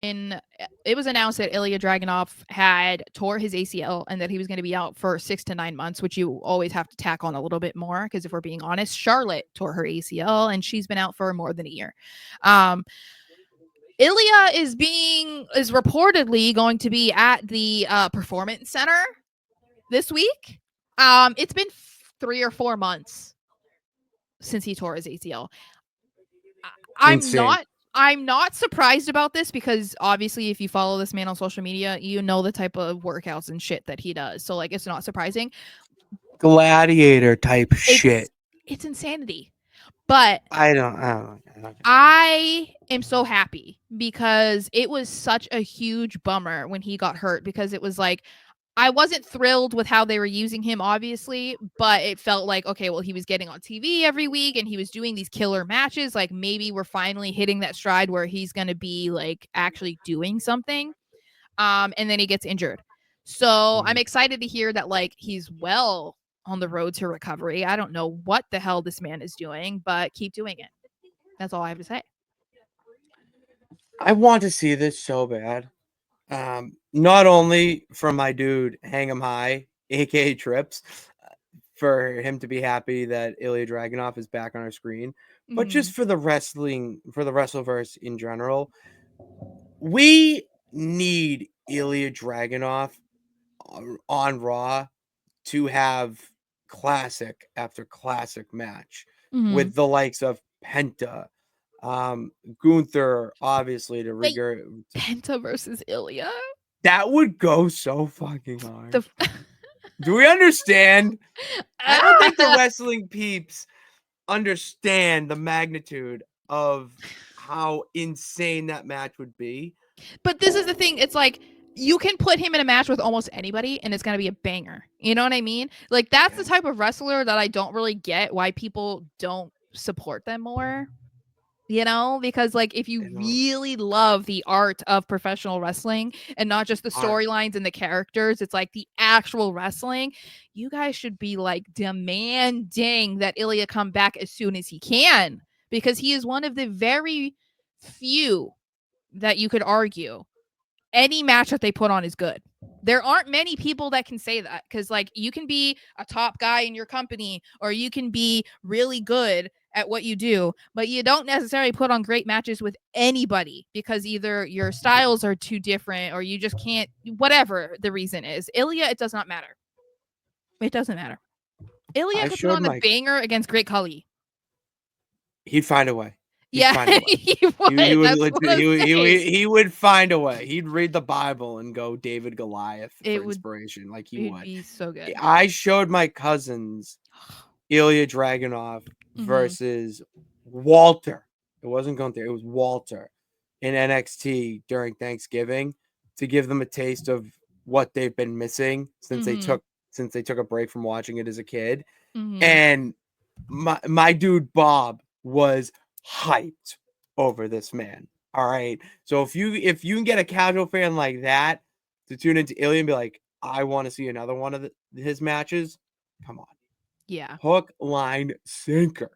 it was announced that Ilya Dragunov had tore his ACL and that he was going to be out for 6 to 9 months, which you always have to tack on a little bit more because if we're being honest, Charlotte tore her ACL and she's been out for more than a year. Ilya is reportedly going to be at the Performance Center this week. It's been 3 or 4 months since he tore his ACL. Insane. I'm not surprised about this because obviously if you follow this man on social media, you know the type of workouts and shit that he does. So like it's not surprising. Gladiator type shit. It's insanity. But I don't. I am so happy because it was such a huge bummer when he got hurt because it was like I wasn't thrilled with how they were using him, obviously, but it felt like, okay, well, he was getting on TV every week and he was doing these killer matches. Like maybe we're finally hitting that stride where he's going to be like actually doing something. And then he gets injured. So I'm excited to hear that like he's well on the road to recovery. I don't know what the hell this man is doing, but keep doing it. That's all I have to say. I want to see this so bad. Not only from my dude Hang 'em High, aka Trips, for him to be happy that Ilya Dragunov is back on our screen, but just for the Wrestleverse in general. We need Ilya Dragunov on Raw to have classic after classic match with the likes of Penta, Gunther, obviously to Wait, rigor. Penta versus Ilya? That would go so fucking hard. The Do we understand? I don't think the wrestling peeps understand the magnitude of how insane that match would be. But this is the thing. It's like you can put him in a match with almost anybody and it's going to be a banger. You know what I mean? Like that's the type of wrestler that I don't really get why people don't support them more. You know, because like if you really love the art of professional wrestling and not just the storylines and the characters, it's like the actual wrestling, you guys should be like demanding that Ilya come back as soon as he can because he is one of the very few that you could argue any match that they put on is good. There aren't many people that can say that because like you can be a top guy in your company or you can be really good at what you do, but you don't necessarily put on great matches with anybody because either your styles are too different or you just can't, whatever the reason is. Ilya, it does not matter. It doesn't matter. Ilya could put on the banger against Great Khali. He'd find a way. Yeah, he would. He would find a way. He'd read the Bible and go David Goliath for inspiration. Like he would. Be so good. I showed my cousins Ilya Dragunov versus Walter. It wasn't Gunther. It was Walter in NXT during Thanksgiving to give them a taste of what they've been missing since they took a break from watching it as a kid. And my dude Bob was hyped over this man. All right. So if you can get a casual fan like that to tune into Ilya and be like, I want to see another one of his matches, come on. Yeah. Hook, line, sinker.